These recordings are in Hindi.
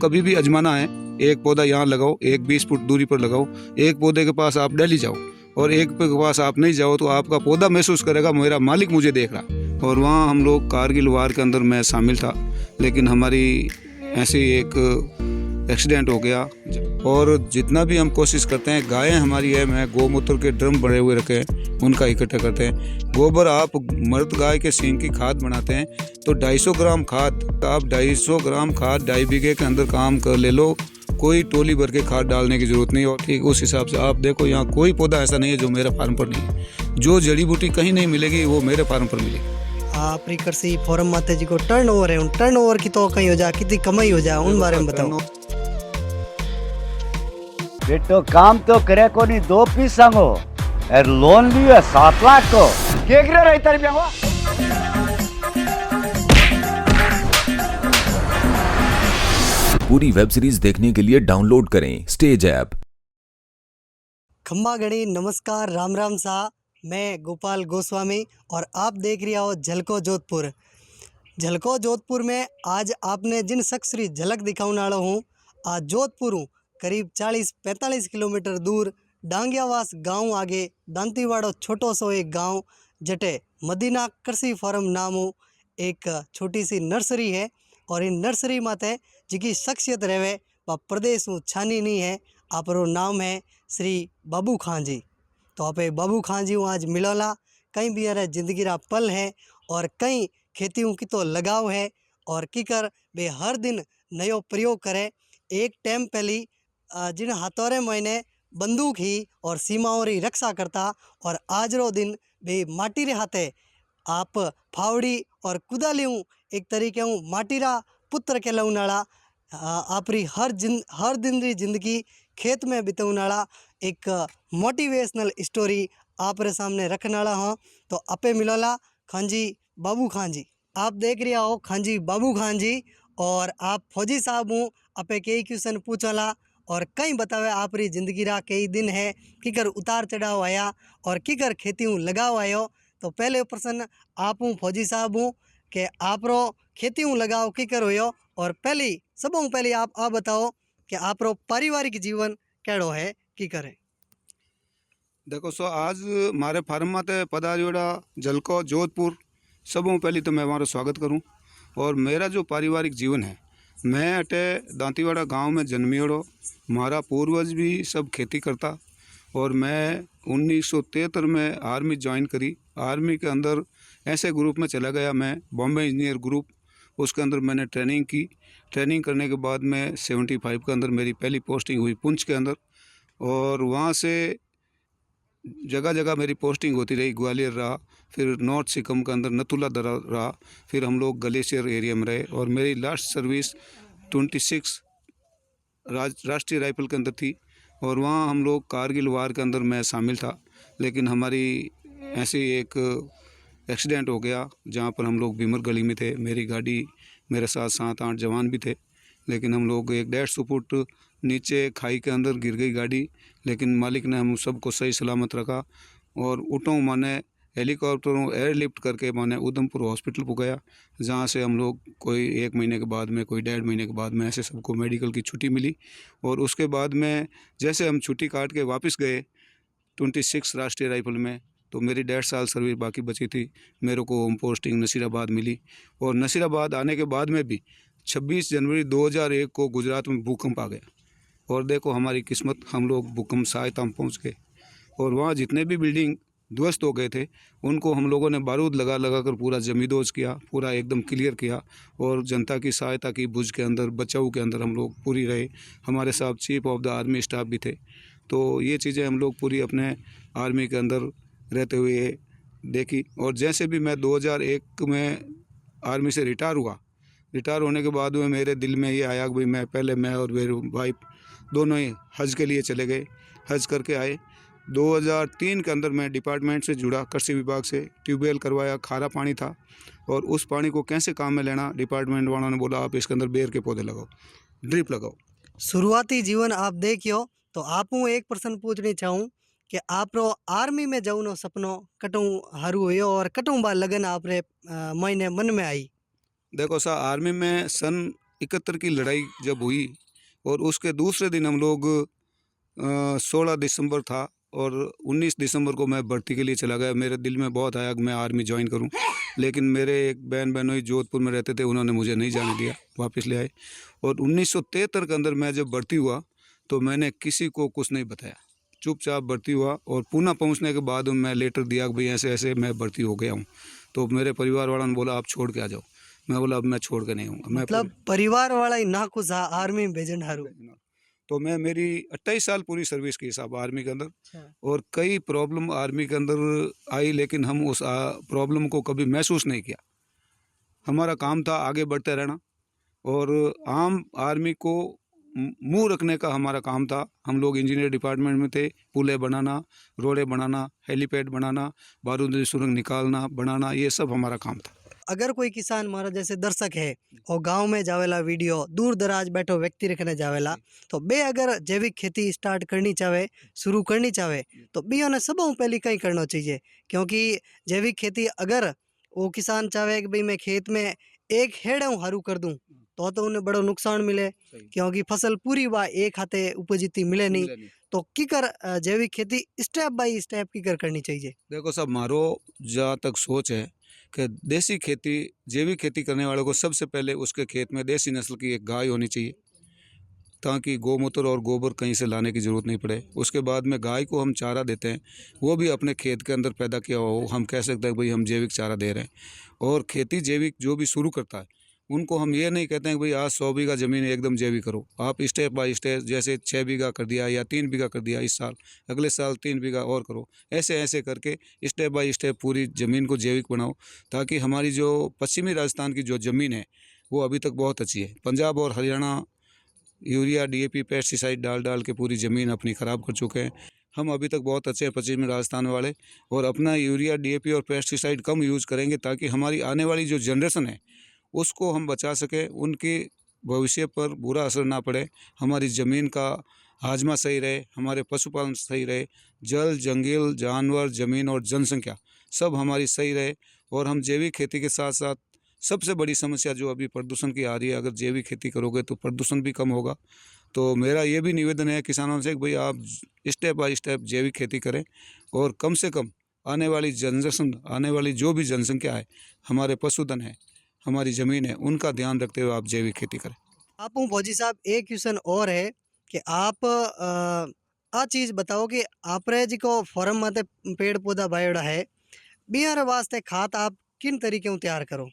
कभी भी आजमाना है, एक पौधा यहाँ लगाओ, एक 20 फुट दूरी पर लगाओ, एक पौधे के पास आप डेली जाओ और एक के पास आप नहीं जाओ तो आपका पौधा महसूस करेगा मेरा मालिक मुझे देख रहा। और वहाँ हम लोग कारगिल वार के अंदर मैं शामिल था, लेकिन हमारी ऐसी एक एक्सीडेंट हो गया। और जितना भी हम कोशिश करते हैं, गायें हमारी है, मैं गौमूत्र के ड्रम बड़े हुए रखे हैं, उनका इकट्ठा करते हैं। गोबर आप मर्द गाय के सींग की खाद बनाते हैं तो 250 ग्राम खाद, आप 250 ग्राम खाद 2.5 बीघे के अंदर काम कर ले लो, कोई टोली भर के खाद डालने की जरूरत नहीं। और ठीक उस हिसाब से आप देखो, यहाँ कोई पौधा ऐसा नहीं है जो मेरे फार्म पर नहीं है। जो जड़ी बूटी कहीं नहीं मिलेगी वो मेरे फार्म पर मिलेगी। आपरी कृषि फोरम माते जी को टर्नओवर है, उन टर्नओवर की तो कहीं हो जाए, कितनी कमाई हो जाए, उन बारे में बताओ। बेटो काम तो करे को नहीं, 2 पीस संगो और लोन लियो 7 लाख को के गिरे रही तारी बेवा। पूरी वेब सीरीज देखने के लिए डाउनलोड करें स्टेज ऐप। खम्बा गणी नमस्कार, राम राम सा, मैं गोपाल गोस्वामी और आप देख रहे हो झलको जोधपुर। झलको जोधपुर में आज आपने जिन शख्स की झलक दिखाने वाला हूँ, आज जोधपुर हूँ, करीब 40-45 किलोमीटर दूर डांगियावास गांव आगे दांतीवाड़ो छोटो सो एक गांव जटे मदीना कृषि फार्म नामू एक छोटी सी नर्सरी है। और इन नर्सरी माते जिकी शख्सियत रहे वह प्रदेश में छानी नहीं है। आपरो नाम है श्री बाबू खान जी। तो आप बाबू खान जी आज मिलोला, कहीं भी अरे जिंदगी रा पल है और कई खेतियों की तो लगाव है और किकर वे हर दिन नयो प्रयोग करे। एक टाइम पहली जिन हाथोरे महीने बंदूक ही और सीमाओं री रक्षा करता और आज रो दिन वे माटी रे हाथे आप फावड़ी और कुदालियों एक तरीके हूँ माटी रा पुत्र के लौनाड़ा आपरी हर दिन री जिंदगी खेत में बिताउनाड़ा एक मोटिवेशनल स्टोरी आप रे सामने रखने वाला हूँ। तो आपे मिलोला खान जी बाबू खान जी, आप देख रहे हो खान जी बाबू खान जी और आप फौजी साहब हूँ। आपे कई क्वेश्चन पूछला और कई बतावे आप री जिंदगी रा कई दिन है, किकर उतार चढ़ाव आया और किकर खेती हूँ लगाव आयो। तो पहले प्रश्न आप हूँ फौजी साहब हूँ कि आप रो खेती हूँ लगाव किकर होयो, और पहली सबों पहले आप बताओ कि आप रो पारिवारिक जीवन कैड़ो है की करे। देखो सो आज मारे फार्म माते पधारियोड़ा झलको जोधपुर, सबों पहले तो मैं हमारा स्वागत करूं। और मेरा जो पारिवारिक जीवन है, मैं अटे दांतीवाड़ा गांव में जन्मियोड़ो, हमारा पूर्वज भी सब खेती करता और मैं 1973 में आर्मी ज्वाइन करी। आर्मी के अंदर ऐसे ग्रुप में चला गया मैं, बॉम्बे इंजीनियर ग्रुप, उसके अंदर मैंने ट्रेनिंग की। ट्रेनिंग करने के बाद में 75 के अंदर मेरी पहली पोस्टिंग हुई पुंछ के अंदर, और वहाँ से जगह जगह मेरी पोस्टिंग होती रही। ग्वालियर रहा, फिर नॉर्थ सिक्किम के अंदर नथुला दरा रहा, फिर हम लोग ग्लेशियर एरिया में रहे। और मेरी लास्ट सर्विस 26 राष्ट्रीय राइफल के अंदर थी और वहाँ हम लोग कारगिल वार के अंदर मैं शामिल था। लेकिन हमारी ऐसी एक एक्सीडेंट हो गया जहाँ पर हम लोग भीमर गली में थे, मेरी गाड़ी, मेरे साथ 7-8 जवान भी थे, लेकिन हम लोग 150 फुट नीचे खाई के अंदर गिर गई गाड़ी। लेकिन मालिक ने हम सबको सही सलामत रखा और उठों माने हेलीकॉप्टरों एयरलिफ्ट करके माने उधमपुर हॉस्पिटल पहुँचाया, जहाँ से हम लोग कोई 1 महीने के बाद में, कोई 1.5 महीने के बाद में ऐसे सबको मेडिकल की छुट्टी मिली। और उसके बाद में जैसे हम छुट्टी काट के वापस गए 26 राष्ट्रीय राइफल में, तो मेरी 1.5 साल सर्विस बाकी बची थी। मेरे को होम पोस्टिंग नसीराबाद मिली और नसीराबाद आने के बाद में भी 26 जनवरी 2001 को गुजरात में भूकंप आ गया। और देखो हमारी किस्मत, हम लोग भूकंप सहायता में पहुँच गए और वहाँ जितने भी बिल्डिंग ध्वस्त हो गए थे उनको हम लोगों ने बारूद लगा लगा कर पूरा जमींदोज किया, पूरा एकदम क्लियर किया और जनता की सहायता की। भुज के अंदर बचाव के अंदर हम लोग पूरी रहे। हमारे साथ chief of the army staff भी थे। तो ये चीज़ें हम लोग पूरी अपने आर्मी के अंदर रहते हुए देखी। और जैसे भी मैं 2001 में आर्मी से रिटायर हुआ, रिटायर होने के बाद में मेरे दिल में ये आया कि भाई मैं और मेरी वाइफ दोनों ही हज के लिए चले गए, हज करके आए। 2003 के अंदर मैं डिपार्टमेंट से जुड़ा, कृषि विभाग से ट्यूबवेल करवाया, खारा पानी था और उस पानी को कैसे काम में लेना, डिपार्टमेंट वालों ने बोला आप इसके अंदर बेर के पौधे लगाओ, ड्रिप लगाओ। शुरुआती जीवन आप देखियो तो आपू एक प्रश्न पूछनी चाहूँ कि आप रो आर्मी में जाऊनो सपनो कटू हारू हुयो और कटू बा लगन आप रे महीने मन में आई। देखो सा, आर्मी में सन 71 की लड़ाई जब हुई और उसके दूसरे दिन हम लोग 16 दिसंबर था और 19 दिसंबर को मैं भर्ती के लिए चला गया। मेरे दिल में बहुत आया कि मैं आर्मी ज्वाइन करूं, लेकिन मेरे एक बहन बहनोई जोधपुर में रहते थे, उन्होंने मुझे नहीं जाने दिया, वापस ले आए। और 1973 के अंदर मैं जब भर्ती हुआ तो मैंने किसी को कुछ नहीं बताया, चुपचाप भर्ती हुआ। और पुणे पहुंचने के बाद मैं लेटर दिया कि भाई ऐसे ऐसे मैं भर्ती हो गया हूँ। तो मेरे परिवार वालों ने बोला आप छोड़ के आ जाओ। मैं बोला अब मैं छोड़ के नहीं हूँ। मतलब परिवार वाला ही ना कुछ आर्मी में भेजन हारू। तो मैं मेरी 28 साल पूरी सर्विस की साहब आर्मी के अंदर, और कई प्रॉब्लम आर्मी के अंदर आई, लेकिन हम उस प्रॉब्लम को कभी महसूस नहीं किया। हमारा काम था आगे बढ़ते रहना और आम आर्मी को मुंह रखने का हमारा काम था। हम लोग इंजीनियर डिपार्टमेंट में थे, पुलें बनाना, रोडें बनाना, हेलीपैड बनाना, बारूदी सुरंग निकालना बनाना, ये सब हमारा काम था। अगर कोई किसान हमारा जैसे दर्शक है और गांव में जावेला वीडियो दूर दराज बैठो व्यक्ति रखने जावेला, तो बे अगर जैविक खेती स्टार्ट करनी चाहे, शुरू करनी चाहे, तो बे उन्हें सब पहले कहीं करना चाहिए। क्योंकि जैविक खेती अगर वो किसान चाहे कि भाई मैं खेत में एक हेड़ हरू कर दूं तो उन्हें बड़ो नुकसान मिले, क्योंकि फसल पूरी बा एक हाथे उपजिती मिले नहीं। तो की कर जैविक खेती स्टेप बाय स्टेप की कर करनी चाहिए। देखो साहब, मारो जहाँ तक सोच है कि देसी खेती, जैविक खेती करने वालों को सबसे पहले उसके खेत में देसी नस्ल की एक गाय होनी चाहिए, ताकि गौमूत्र और गोबर कहीं से लाने की ज़रूरत नहीं पड़े। उसके बाद में गाय को हम चारा देते हैं, वो भी अपने खेत के अंदर पैदा किया हो, हम कह सकते हैं भाई हम जैविक चारा दे रहे हैं। और खेती जैविक जो भी शुरू करता है उनको हम ये नहीं कहते हैं कि भाई आज 100 बीघा ज़मीन एकदम जैविक करो। आप स्टेप बाय स्टेप, जैसे 6 बीघा कर दिया या 3 बीघा कर दिया इस साल, अगले साल 3 बीघा और करो, ऐसे ऐसे करके स्टेप बाय स्टेप पूरी ज़मीन को जैविक बनाओ, ताकि हमारी जो पश्चिमी राजस्थान की जो ज़मीन है वो अभी तक बहुत अच्छी है। पंजाब और हरियाणा यूरिया DAP पेस्टिसाइड डाल डाल के पूरी ज़मीन अपनी ख़राब कर चुके हैं। हम अभी तक बहुत अच्छे हैं पश्चिमी राजस्थान वाले, और अपना यूरिया DAP और पेस्टिसाइड कम यूज़ करेंगे ताकि हमारी आने वाली जो जनरेशन है उसको हम बचा सकें, उनके भविष्य पर बुरा असर ना पड़े, हमारी ज़मीन का हाजमा सही रहे, हमारे पशुपालन सही रहे, जल जंगल जानवर ज़मीन और जनसंख्या सब हमारी सही रहे। और हम जैविक खेती के साथ साथ सबसे बड़ी समस्या जो अभी प्रदूषण की आ रही है, अगर जैविक खेती करोगे तो प्रदूषण भी कम होगा। तो मेरा ये भी निवेदन है किसानों से कि भाई आप स्टेप बाय स्टेप जैविक खेती करें, और कम से कम आने वाली जनरेशन, आने वाली जो भी जनसंख्या है, हमारे पशुधन है, हमारी ज़मीन है, उनका ध्यान रखते हुए आप जैविक खेती करें। आप फौजी साहब एक क्वेश्चन और है कि आप आ चीज़ बताओ कि आपरे जी को फॉर्म माते पेड़ पौधा बायोड़ा है, बिहार वास्ते खाद आप किन तरीके तैयार करो।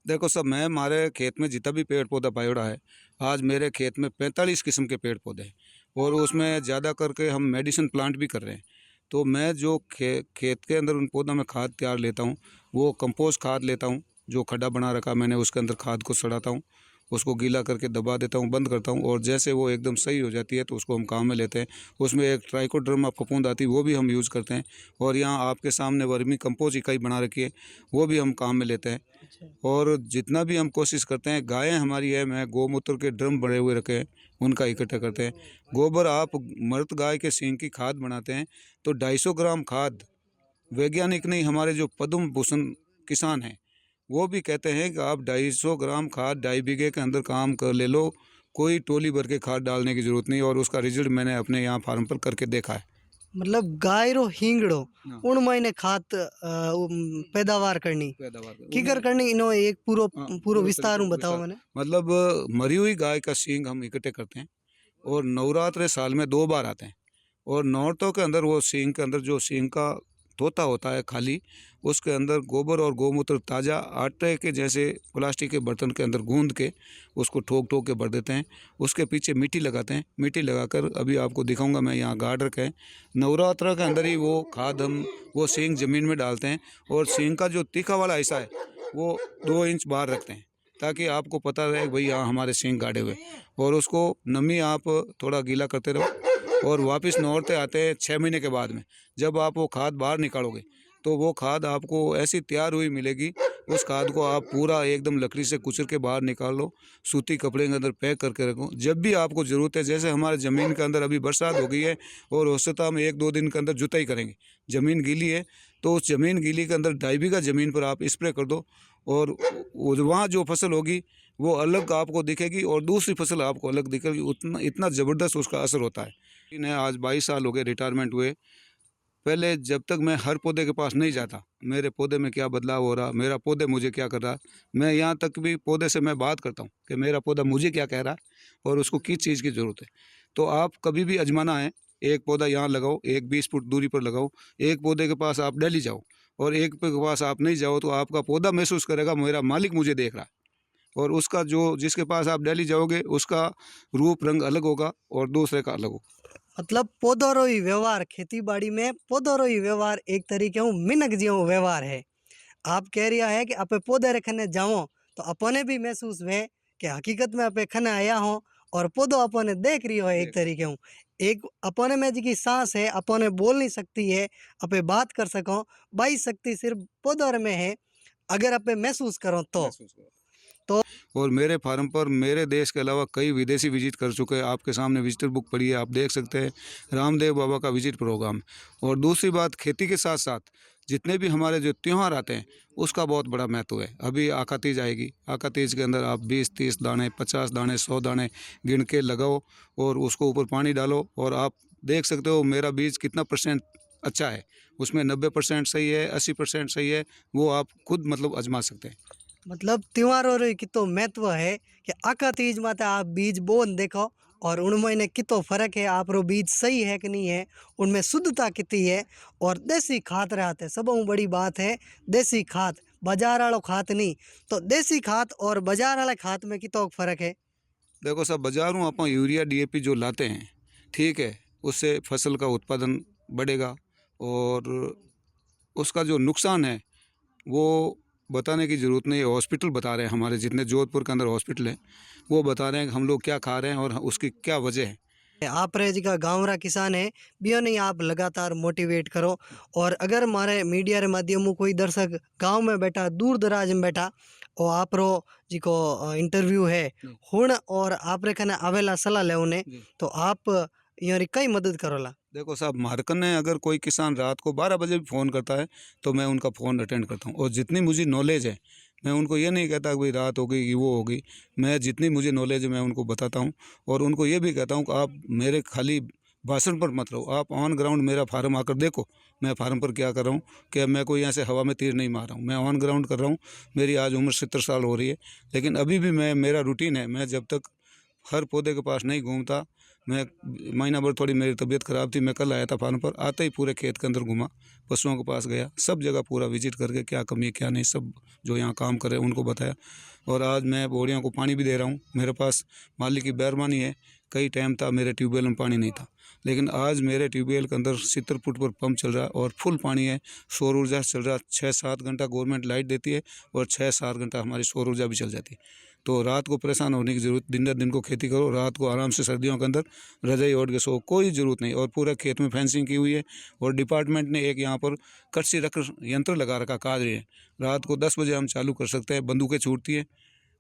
देखो सब, मैं हमारे खेत में जितना भी पेड़ पौधा पायोड़ा है, आज मेरे खेत में 45 किस्म के पेड़ पौधे हैं, और उसमें ज़्यादा करके हम मेडिसिन प्लांट भी कर रहे हैं। तो मैं जो खेत के अंदर उन पौधों में खाद तैयार लेता हूँ, वो कंपोस्ट खाद लेता हूँ, जो खड्डा बना रखा मैंने उसके अंदर खाद को सड़ाता हूँ, उसको गीला करके दबा देता हूँ, बंद करता हूँ, और जैसे वो एकदम सही हो जाती है तो उसको हम काम में लेते हैं। उसमें एक ट्राइकोडर्मा फफूंद आती है, वो भी हम यूज़ करते हैं। और यहाँ आपके सामने वर्मी कंपोस्ट इकाई बना रखी है, वो भी हम काम में लेते हैं। और जितना भी हम कोशिश करते हैं, गायें हमारी है, मैं गौमूत्र के ड्रम बड़े हुए रखे हैं, उनका इकट्ठा करते हैं। गोबर आप मृत गाय के सींग की खाद बनाते हैं तो 250 ग्राम खाद, वैज्ञानिक नहीं, हमारे जो पद्म भूषण किसान हैं वो भी कहते हैं कि आप 250 ग्राम खाद 2.5 बीघे के अंदर काम कर ले लो, कोई टोली भर के खाद डालने की ज़रूरत नहीं। और उसका रिजल्ट मैंने अपने यहाँ फार्म पर करके देखा है। मतलब गाय रो हींगड़ो उन महीने खाद पैदावार करनी किकर करनी, इनो एक पूरो विस्तार बताओ मैंने। मतलब मरी हुई गाय का सींग हम इकट्ठे करते हैं, और नवरात्र साल में 2 बार आते हैं, और नौरतों के अंदर वो सींग के अंदर जो सींग का तोता होता है खाली, उसके अंदर गोबर और गौमूत्र ताज़ा आटे के जैसे प्लास्टिक के बर्तन के अंदर गूंद के उसको ठोक ठोक के भर देते हैं। उसके पीछे मिट्टी लगाते हैं, मिट्टी लगाकर अभी आपको दिखाऊंगा मैं, यहाँ गाड़ रखे हैं। नवरात्र के अंदर ही वो खाद हम वो सींग ज़मीन में डालते हैं, और सींग का जो तीखा वाला हिस्सा है वो 2 इंच बाहर रखते हैं, ताकि आपको पता रहे भाई यहाँ हमारे सींग गाड़े हुए। और उसको नमी आप थोड़ा गीला करते रहो, और वापस नौरते आते हैं 6 महीने के बाद में, जब आप वो खाद बाहर निकालोगे तो वो खाद आपको ऐसी तैयार हुई मिलेगी। उस खाद को आप पूरा एकदम लकड़ी से कुचल के बाहर निकाल लो, सूती कपड़े के अंदर पैक करके रखो। जब भी आपको ज़रूरत है, जैसे हमारे ज़मीन के अंदर अभी बरसात हो गई है और औसत हम 1-2 दिन के अंदर जुताई करेंगे, ज़मीन गीली है तो उस ज़मीन गीली के अंदर 2.5 बीघा ज़मीन पर आप स्प्रे कर दो, और वहाँ जो फसल होगी वो अलग आपको दिखेगी और दूसरी फसल आपको अलग दिखेगी। उतना इतना ज़बरदस्त उसका असर होता है। इन्हें आज 22 साल हो गए रिटायरमेंट हुए। पहले जब तक मैं हर पौधे के पास नहीं जाता, मेरे पौधे में क्या बदलाव हो रहा, मेरा पौधे मुझे क्या कर रहा, मैं यहाँ तक भी पौधे से मैं बात करता हूँ कि मेरा पौधा मुझे क्या कह रहा है और उसको किस चीज़ की ज़रूरत है। तो आप कभी भी आजमाना है, एक पौधा यहाँ लगाओ, एक 20 फुट दूरी पर लगाओ, एक पौधे के पास आप डेली जाओ और एक के पास आप नहीं जाओ, तो आपका पौधा महसूस करेगा मेरा मालिक मुझे देख रहा है। और उसका जो जिसके पास आप डेली जाओगे उसका रूप रंग अलग होगा और दूसरे का अलग होगा। मतलब पौधों ही व्यवहार, खेती बाड़ी में पौधों ही व्यवहार एक तरीके हूँ मिनक जियो व्यवहार है। आप कह रिया है कि आपे पौधे रखने जाओ तो अपने भी महसूस हुए कि हकीकत में आपे खने आया हो और पौधो अपने देख रही हो एक तरीके हूँ। एक अपने में जी सांस है, अपने बोल नहीं सकती है, आपे बात कर सको, बाई शक्ति सिर्फ पौधों में है अगर आपे महसूस करो तो। और मेरे फार्म पर मेरे देश के अलावा कई विदेशी विजिट कर चुके हैं। आपके सामने विजिटर बुक पड़ी है, आप देख सकते हैं। रामदेव बाबा का विजिट प्रोग्राम। और दूसरी बात, खेती के साथ साथ जितने भी हमारे जो त्यौहार आते हैं उसका बहुत बड़ा महत्व है। अभी आका तीज आएगी, आका तीज के अंदर आप 20-30 दाने, 50 दाने, 100 दाने गिन के लगाओ और उसको ऊपर पानी डालो और आप देख सकते हो मेरा बीज कितना % अच्छा है। उसमें 90% सही है, 80% सही है, वो आप खुद मतलब आजमा सकते हैं। मतलब त्योहारों रे कितो महत्व है कि आका तीज माते आप बीज बोन देखो और उनमें ने कितो फर्क है, आप रो बीज सही है कि नहीं है, उनमें शुद्धता कितनी है और देसी खाद रहते हैं। सबसे बड़ी बात है देसी खाद, बाजार वालों खाद नहीं। तो देसी खाद और बाजार वाले खाद में कितो फर्क है? देखो साहब, बाजारों आप यूरिया DAP जो लाते हैं, ठीक है, उससे फसल का उत्पादन बढ़ेगा और उसका जो नुकसान है वो बताने की ज़रूरत नहीं है। हॉस्पिटल बता रहे हैं, हमारे जितने जोधपुर के अंदर हॉस्पिटल है वो बता रहे हैं कि हम लोग क्या खा रहे हैं और उसकी क्या वजह है। आप रे जी का गाँव रा किसान है बियो नहीं, आप लगातार मोटिवेट करो। और अगर हमारे मीडिया रे माध्यम कोई दर्शक गांव में बैठा, दूर दराज में बैठा और आप रो जी को इंटरव्यू है हुण और आप रे कने आवेला सलाह ले उन्हें, तो आप यानी कई मदद करोला। देखो साहब, मार्कन ने अगर कोई किसान रात को 12 बजे भी फ़ोन करता है तो मैं उनका फ़ोन अटेंड करता हूँ। और जितनी मुझे नॉलेज है मैं उनको ये नहीं कहता कि भाई रात हो गई कि वो हो गई। मैं जितनी मुझे नॉलेज है मैं उनको बताता हूँ और उनको ये भी कहता हूँ कि आप मेरे खाली भाषण पर मत रहो, आप ऑन ग्राउंड मेरा फार्म आकर देखो मैं फार्म पर क्या कर रहा हूँ। कि मैं कोई यहाँ से हवा में तीर नहीं मार रहा हूँ, मैं ऑन ग्राउंड कर रहा हूँ। मेरी आज उम्र 70 साल हो रही है, लेकिन अभी भी मेरा रूटीन है, मैं जब तक हर पौधे के पास नहीं घूमता। मैं महीना भर थोड़ी मेरी तबीयत ख़राब थी, मैं कल आया था फार्म पर, आते ही पूरे खेत के अंदर घूमा, पशुओं के पास गया, सब जगह पूरा विजिट करके क्या कमी है क्या नहीं सब जो यहाँ काम कर रहे हैं उनको बताया। और आज मैं बोड़ियों को पानी भी दे रहा हूँ। मेरे पास मालिक की मेहरबानी है, कई टाइम था मेरे ट्यूबवेल में पानी नहीं था, लेकिन आज मेरे ट्यूबवेल के अंदर 70 फुट पर पंप चल रहा है और फुल पानी है। सौर ऊर्जा चल रहा है, 6-7 घंटा गवर्नमेंट लाइट देती है और 6-7 घंटा हमारी सौर ऊर्जा भी चल जाती है। तो रात को परेशान होने की ज़रूरत, दिन को खेती करो, रात को आराम से सर्दियों के अंदर रजाई ओढ़ के सो, कोई ज़रूरत नहीं। और पूरा खेत में फेंसिंग की हुई है और डिपार्टमेंट ने एक यहाँ पर कच्ची रख यंत्र लगा रखा कादरी है। रात को 10 बजे हम चालू कर सकते हैं, बंदूकें छूटती है,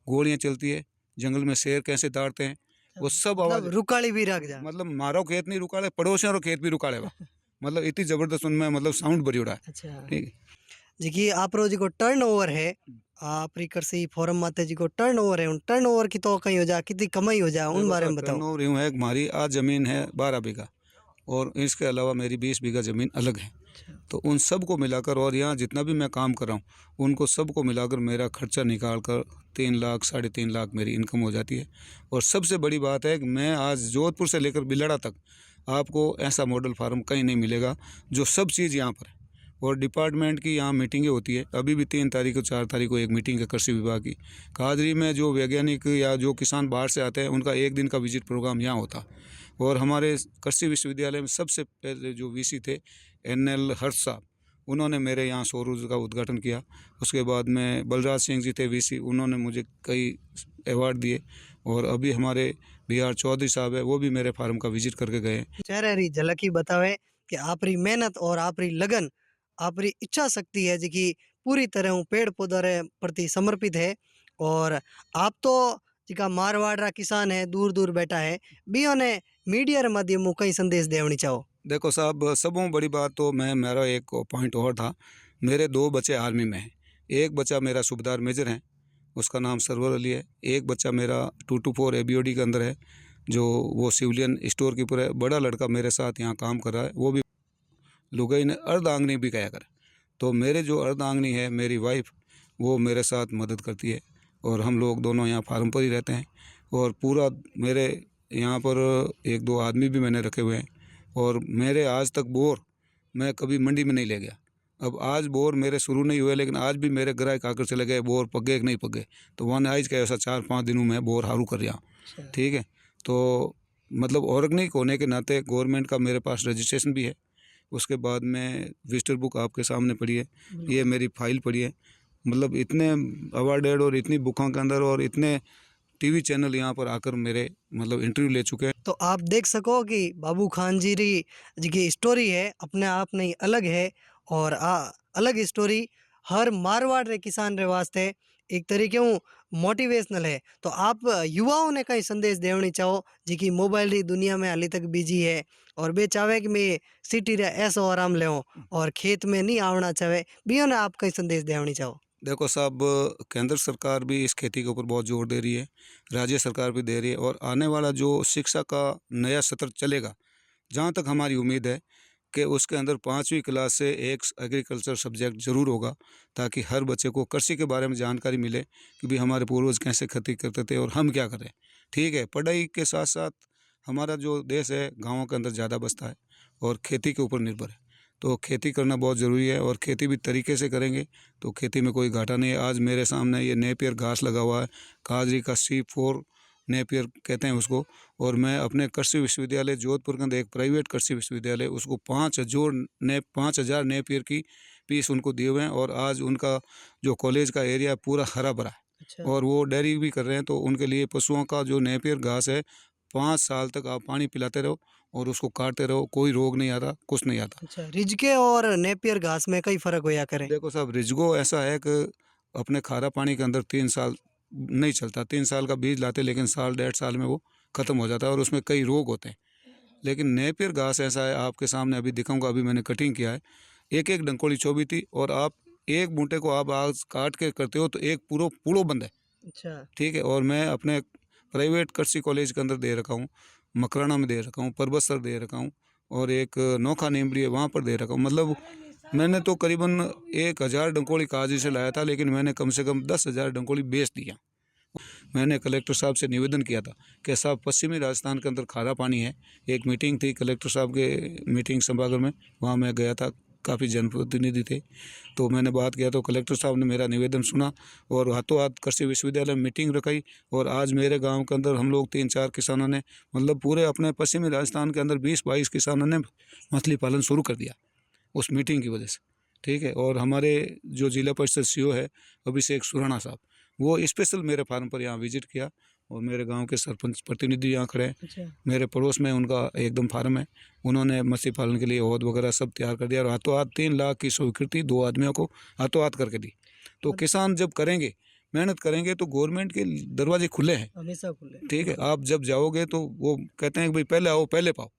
गोलियाँ चलती है, जंगल में शेर कैसे ताड़ते हैं वो सब आवाज़। मतलब रुकाली भी रख जा। मतलब मारो खेत नहीं रुकाड़े, पड़ोसियों रो खेत भी रुकाड़ेगा। मतलब इतनी ज़बरदस्त उनमें मतलब साउंड भरी उड़ा है। अच्छा ठीक है। जी की आप रो जी को टर्न ओवर है, आप कृषि फोरम माते जी को टर्न ओवर है, उन टर्न ओवर की तो कहीं हो जा, कितनी कमाई हो जा, उन बारे में बताओ। टर्नओवर यूँ है, हमारी आज ज़मीन है 12 बीघा और इसके अलावा मेरी 20 बीघा ज़मीन अलग है। तो उन सब को मिलाकर और यहाँ जितना भी मैं काम कर रहा हूँ उनको सबको मिलाकर मेरा खर्चा निकाल कर 3 लाख 3.5 लाख मेरी इनकम हो जाती है। और सबसे बड़ी बात है कि मैं आज जोधपुर से लेकर बिलड़ा तक आपको ऐसा मॉडल फार्म कहीं नहीं मिलेगा जो सब चीज़ यहाँ पर है। और डिपार्टमेंट की यहाँ मीटिंगें होती है, अभी भी 3 तारीख को 4 तारीख को एक मीटिंग है कृषि विभाग की। कादरी में जो वैज्ञानिक या जो किसान बाहर से आते हैं उनका एक दिन का विजिट प्रोग्राम यहाँ होता। और हमारे कृषि विश्वविद्यालय में सबसे पहले जो VC थे NL हर्ष साहब, उन्होंने मेरे यहाँ सौर ऊर्जा का उद्घाटन किया। उसके बाद में बलराज सिंह जी थे VC, उन्होंने मुझे कई अवार्ड दिए। और अभी हमारे BR चौधरी साहब है, वो भी मेरे फार्म का विजिट करके गए। चेहरे री झलक ही बतावे कि आपरी मेहनत और आपरी लगन, आपरी इच्छा शक्ति है जी की पूरी तरह हूँ पेड़ पौधा रे प्रति समर्पित है। और आप तो जी का मारवाड़ रा किसान है, दूर दूर बैठा है, बियो ने मीडिया रे माध्यम कई संदेश देवनी चाहो। देखो साहब, सबों बड़ी बात तो मेरा एक पॉइंट और था, मेरे 2 बच्चे आर्मी में हैं। एक बच्चा मेरा सूबेदार मेजर है उसका नाम सरवर अली है। एक बच्चा मेरा 224 ABOD के अंदर है, जो वो सिविलियन स्टोर कीपर है। बड़ा लड़का मेरे साथ यहाँ काम कर रहा है, वो भी लुगाई ने अर्धांगनी भी कहा करे। तो मेरे जो अर्धांगनी है, मेरी वाइफ, वो मेरे साथ मदद करती है और हम लोग दोनों यहाँ फार्म पर ही रहते हैं। और पूरा मेरे यहाँ पर 1-2 आदमी भी मैंने रखे हुए हैं। और मेरे आज तक बोर मैं कभी मंडी में नहीं ले गया। अब आज बोर मेरे शुरू नहीं हुए, लेकिन आज भी मेरे ग्राहक आकर चले गए, बोर पक गए कि नहीं पक गए। तो वहाँ आज का ऐसा 4-5 दिनों में बोर हारू कर रहा हूँ। ठीक है, तो मतलब ऑर्गेनिक होने के नाते गवर्नमेंट का मेरे पास रजिस्ट्रेशन भी है। उसके बाद में विजिटर बुक आपके सामने पड़ी है, ये मेरी फाइल पड़ी है। मतलब इतने अवार्डेड और इतनी बुकों के अंदर और इतने टीवी चैनल यहाँ पर आकर मेरे मतलब इंटरव्यू ले चुके हैं। तो आप देख सको कि बाबू खान जी की स्टोरी है अपने आप में ही अलग है। और अलग स्टोरी हर मारवाड़ रे किसान रे वास्ते एक तरीके मोटिवेशनल है। तो आप युवाओं ने कई संदेश देवनी चाहो जी की मोबाइल री दुनिया में हाली तक बिजी है और बे चाहे कि मैं सिटी रे ऐसो आराम ले और खेत में नहीं आवना चाहे, बियो ने आप कई संदेश देवनी चाहो? देखो साहब, केंद्र सरकार भी इस खेती के ऊपर बहुत जोर दे रही है, राज्य सरकार भी दे रही है। और आने वाला जो शिक्षा का नया सत्र चलेगा, जहाँ तक हमारी उम्मीद है कि उसके अंदर 5वीं क्लास से एक एग्रीकल्चर सब्जेक्ट ज़रूर होगा, ताकि हर बच्चे को कृषि के बारे में जानकारी मिले कि भाई हमारे पूर्वज कैसे खेती करते थे और हम क्या करें। ठीक है, पढ़ाई के साथ साथ हमारा जो देश है गाँवों के अंदर ज़्यादा बसता है और खेती के ऊपर निर्भर है। तो खेती करना बहुत ज़रूरी है और खेती भी तरीके से करेंगे तो खेती में कोई घाटा नहीं है। आज मेरे सामने ये नेपियर घास लगा हुआ है, काजरी का C4 नेपियर कहते हैं उसको। और मैं अपने कृषि विश्वविद्यालय जोधपुर के अंदर एक प्राइवेट कृषि विश्वविद्यालय, उसको 5,000 नेपियर की पीस उनको दिए हुए हैं। और आज उनका जो कॉलेज का एरिया है पूरा हरा भरा है। अच्छा। और वो डेयरी भी कर रहे हैं। तो उनके लिए पशुओं का जो नेपियर घास है, 5 साल तक आप पानी पिलाते रहो और उसको काटते रहो, कोई रोग नहीं आता, कुछ नहीं आता। अच्छा, रिजके और नेपियर घास में कई फर्क होया करें? देखो साहब, रिजगो ऐसा है कि अपने खारा पानी के अंदर 3 साल नहीं चलता। 3 साल का बीज लाते, लेकिन साल 1.5 साल में वो ख़त्म हो जाता है और उसमें कई रोग होते हैं। लेकिन नेपियर घास ऐसा है, आपके सामने अभी दिखाऊंगा, अभी मैंने कटिंग किया है, एक डंकोली चोबी थी। और आप एक बूटे को आप आज काट के करते हो तो एक पूरो बंद है। अच्छा। ठीक है, और मैं अपने प्राइवेट कृषि कॉलेज के अंदर दे रखा हूँ, मकराना में दे रखा हूँ, परबतसर दे रखा हूँ और एक नोखा नीमड़ी है वहाँ पर दे रखा हूँ। मतलब मैंने तो करीबन 1,000 डंकोली काजी से लाया था, लेकिन मैंने कम से कम 10,000 डंकोली बेच दिया। मैंने कलेक्टर साहब से निवेदन किया था कि साहब पश्चिमी राजस्थान के अंदर खारा पानी है। एक मीटिंग थी कलेक्टर साहब के मीटिंग सभागार में, वहाँ मैं गया था, काफ़ी जनप्रतिनिधि थे। तो मैंने बात किया तो कलेक्टर साहब ने मेरा निवेदन सुना और हाथों हाथ कृषि विश्वविद्यालय में मीटिंग रखाई। और आज मेरे गांव के अंदर हम लोग 3-4 किसानों ने, मतलब पूरे अपने पश्चिमी राजस्थान के अंदर 20-22 किसानों ने मछली पालन शुरू कर दिया उस मीटिंग की वजह से। ठीक है, और हमारे जो जिला परिषद CO है अभिषेक सुराणा साहब, वो स्पेशल मेरे फार्म पर यहाँ विजिट किया और मेरे गांव के सरपंच प्रतिनिधि यहाँ खड़े हैं। अच्छा। मेरे पड़ोस में उनका एकदम फार्म है, उन्होंने मछली पालन के लिए ओहद वगैरह सब तैयार कर दिया और हाथों हाथ 3 लाख की स्वीकृति 2 आदमियों को हाथों हाथ करके दी। तो किसान जब करेंगे, मेहनत करेंगे, तो गवर्नमेंट के दरवाजे खुले हैं, हमेशा खुले। ठीक है। आप जब जाओगे तो वो कहते हैं कि भाई पहले आओ पहले पाओ,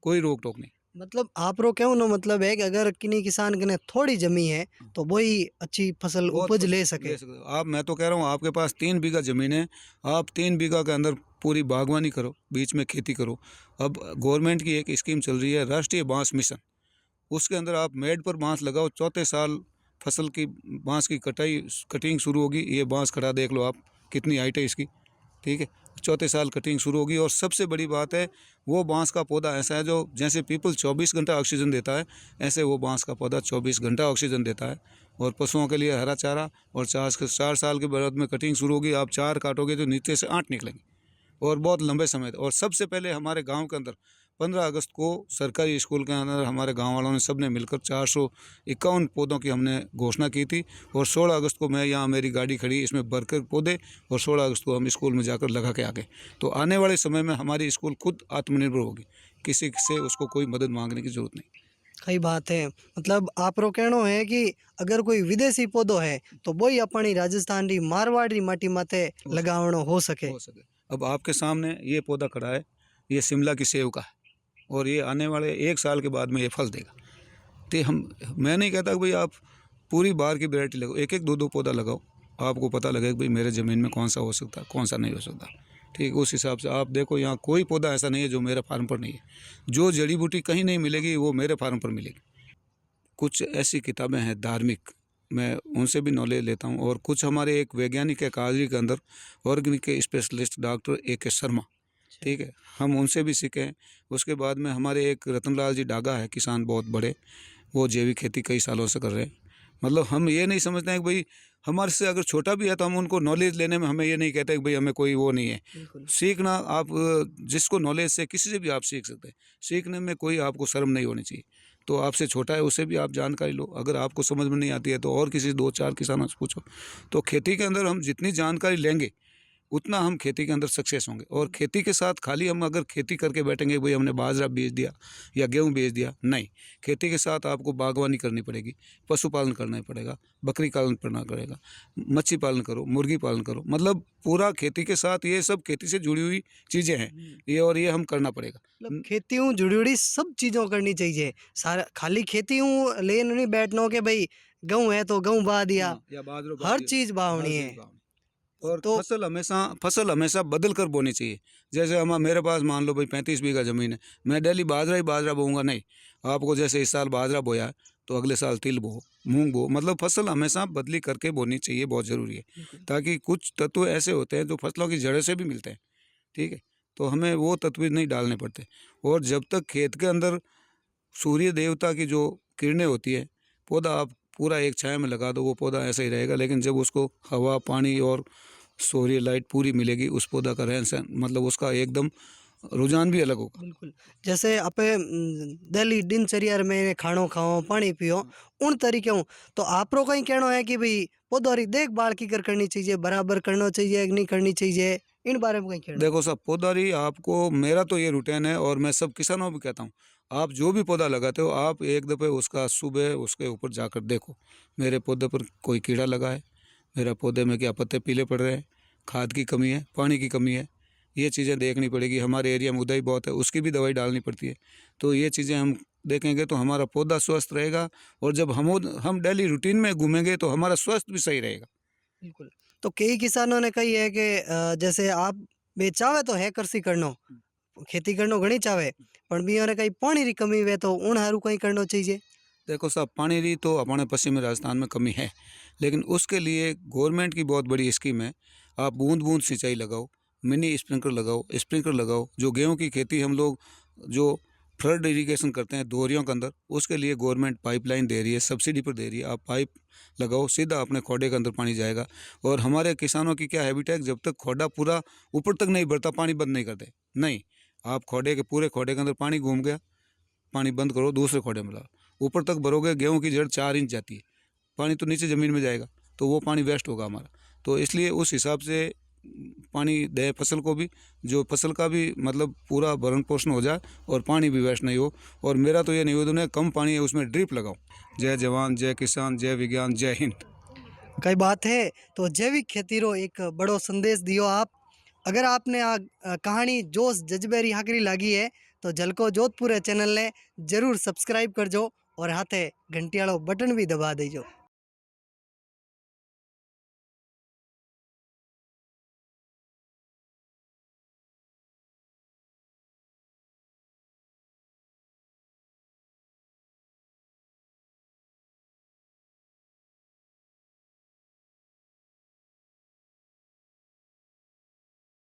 कोई रोक टोक नहीं। मतलब आप रो कहूँ ना मतलब है कि अगर किन्हीं किसान के ने थोड़ी जमी है तो वही अच्छी फसल बहुत उपज फसल ले सके। आप, मैं तो कह रहा हूँ आपके पास 3 बीघा ज़मीन है, आप 3 बीघा के अंदर पूरी बागवानी करो, बीच में खेती करो। अब गवर्नमेंट की एक स्कीम चल रही है राष्ट्रीय बांस मिशन, उसके अंदर आप मेड पर बांस लगाओ, चौथे साल फसल की बांस की कटिंग शुरू होगी। ये बांस खड़ा देख लो आप, कितनी हाइट है इसकी, ठीक है। चौथे साल कटिंग शुरू होगी। और सबसे बड़ी बात है, वो बांस का पौधा ऐसा है जो जैसे पीपल 24 घंटा ऑक्सीजन देता है, ऐसे वो बांस का पौधा 24 घंटा ऑक्सीजन देता है। और पशुओं के लिए हरा चारा। और 4 साल के बाद में कटिंग शुरू होगी, आप 4 काटोगे तो नीचे से 8 निकलेंगे और बहुत लंबे समय। और सबसे पहले हमारे गांव के अंदर 15 अगस्त को सरकारी स्कूल के अंदर हमारे गांव वालों ने सबने मिलकर 451 पौधों की हमने घोषणा की थी। और 16 अगस्त को मैं यहाँ मेरी गाड़ी खड़ी, इसमें भरकर पौधे, और 16 अगस्त को हम स्कूल में जाकर लगा के आ गए। तो आने वाले समय में हमारी स्कूल खुद आत्मनिर्भर होगी, किसी से उसको कोई मदद मांगने की जरूरत नहीं। कई बात है, मतलब आप रो कहनो है कि अगर कोई विदेशी पौधो है तो वही अपनी राजस्थान री मारवाड़ री माटी माते लगावणो हो सके। अब आपके सामने ये पौधा खड़ा है, ये शिमला की सेव का है और ये आने वाले 1 साल के बाद में ये फल देगा। तो मैं नहीं कहता कि भाई आप पूरी बार की वैरायटी लगाओ, 1-1, 2-2 पौधा लगाओ आपको पता लगेगा कि भाई मेरे ज़मीन में कौन सा हो सकता है, कौन सा नहीं हो सकता। ठीक, उस हिसाब से आप देखो, यहाँ कोई पौधा ऐसा नहीं है जो मेरे फार्म पर नहीं है। जो जड़ी बूटी कहीं नहीं मिलेगी वो मेरे फार्म पर मिलेगी। कुछ ऐसी किताबें हैं धार्मिक, मैं उनसे भी नॉलेज लेता हूँ। और कुछ हमारे एक वैज्ञानिक है कागजी के अंदर, ऑर्गेनिक के स्पेशलिस्ट डॉक्टर AK शर्मा, ठीक है, हम उनसे भी सीखे हैं। उसके बाद में हमारे एक रतनलाल जी डागा है, किसान बहुत बड़े, वो जैविक खेती कई सालों से कर रहे हैं। मतलब हम ये नहीं समझते हैं कि भाई हमारे से अगर छोटा भी है तो हम उनको नॉलेज लेने में हमें ये नहीं कहते कि भाई हमें कोई वो नहीं है। बिल्कुल। सीखना, आप जिसको नॉलेज से किसी से भी आप सीख सकते हैं, सीखने में कोई आपको शर्म नहीं होनी चाहिए। तो आपसे छोटा है उससे भी आप जानकारी लो, अगर आपको समझ में नहीं आती है तो और किसी 2-4 किसानों से पूछो। तो खेती के अंदर हम जितनी जानकारी लेंगे उतना हम खेती के अंदर सक्सेस होंगे। और खेती के साथ खाली हम अगर खेती करके बैठेंगे भाई हमने बाजरा बेच दिया या गेहूं बेच दिया, नहीं, खेती के साथ आपको बागवानी करनी पड़ेगी, पशुपालन करना पड़ेगा, बकरी पालन करना पड़ेगा, मच्छी पालन करो, मुर्गी पालन करो, मतलब पूरा खेती के साथ ये सब खेती से जुड़ी हुई चीज़ें हैं ये, और ये हम करना पड़ेगा। मतलब खेती हूँ जुड़ी जुड़ी सब चीज़ों करनी चाहिए। सारा खाली खेती हूँ लेन नहीं बैठना हो कि भाई गेहूँ है तो गेहूँ बहा दिया, या बाजरो हर चीज़ बावनी है। और तो फसल हमेशा बदल कर बोनी चाहिए। जैसे हम मेरे पास मान लो भाई 35 बीघा ज़मीन है, मैं डेली बाजरा ही बाजरा बोऊंगा नहीं। आपको जैसे इस साल बाजरा बोया है तो अगले साल तिल बो, मूंग बो, मतलब फसल हमेशा बदली करके बोनी चाहिए, बहुत ज़रूरी है। ताकि कुछ तत्व ऐसे होते हैं जो फसलों की जड़ों से भी मिलते हैं, ठीक है, तो हमें वो तत्व नहीं डालने पड़ते। और जब तक खेत के अंदर सूर्य देवता की जो किरणें होती है, पौधा आप पूरा एक छाया में लगा दो, वो पौधा ऐसा ही रहेगा। लेकिन जब उसको हवा, पानी और सूर्य लाइट पूरी मिलेगी, उस पौधा का रहन सहन, मतलब उसका एकदम रुझान भी अलग होगा। बिल्कुल। जैसे आपे डेली दिनचर्या में खाणो खाओ पानी पियो उन तरीके हूँ, तो आपरो कहीं कहना है कि भाई पौधों री देखभाल की करनी चाहिए, बराबर करना चाहिए कि नहीं करनी चाहिए, इन बारे में कहीं कहना? देखो साहब, पौधारी आपको, मेरा तो ये रूटीन है और मैं सब किसानों को भी कहता हूँ, आप जो भी पौधा लगाते हो आप एक दफ़े उसका सुबह उसके ऊपर जाकर देखो, मेरे पौधे पर कोई कीड़ा लगा है, मेरा पौधे में क्या पत्ते पीले पड़ रहे हैं, खाद की कमी है, पानी की कमी है, ये चीज़ें देखनी पड़ेगी। हमारे एरिया में उदाई बहुत है, उसकी भी दवाई डालनी पड़ती है। तो ये चीज़ें हम देखेंगे तो हमारा पौधा स्वस्थ रहेगा। और जब हम डेली रूटीन में घूमेंगे तो हमारा स्वास्थ्य भी सही रहेगा। बिल्कुल। तो कई किसानों ने कही है कि जैसे आप बे चाहे तो है कृषि करनो, खेती करनो घणी चाहे, पण बी ने कहीं पानी री कमी वे तो उन हारू कहीं करनो चाहिए। देखो साहब, पानी की तो अपने पश्चिमी राजस्थान में कमी है, लेकिन उसके लिए गवर्नमेंट की बहुत बड़ी स्कीम है। आप बूंद बूंद सिंचाई लगाओ, मिनी स्प्रिंकलर लगाओ। जो गेहूं की खेती हम लोग जो फ्लड इरिगेशन करते हैं दोहरियों के अंदर, उसके लिए गवर्नमेंट पाइपलाइन दे रही है, सब्सिडी पर दे रही है। आप पाइप लगाओ, सीधा अपने खोडे के अंदर पानी जाएगा। और हमारे किसानों की क्या हैबिट है, जब तक खोडा पूरा ऊपर तक नहीं बढ़ता पानी बंद नहीं करते। नहीं, आप पूरे खोडे के अंदर पानी घूम गया, पानी बंद करो, दूसरे खोडे में लगाओ, ऊपर तक भरोगे। गेहूं की जड़ 4 इंच जाती है, पानी तो नीचे ज़मीन में जाएगा, तो वो पानी वेस्ट होगा हमारा। तो इसलिए उस हिसाब से पानी दे फसल को भी, जो फसल का भी मतलब पूरा भरण पोषण हो जाए और पानी भी वेस्ट नहीं हो। और मेरा तो ये निवेदन है, कम पानी है उसमें ड्रिप लगाओ। जय जवान, जय किसान, जय विज्ञान, जय हिंद। कई बात है तो जैविक खेती रो एक बड़ो संदेश दियो आप। अगर आपने आ कहानी जोश जज्बेरी हाकरी लागी है तो झलको जोधपुर चैनल ने जरूर सब्सक्राइब करजो और हाथे घंटी वालो बटन भी दबा दीजो।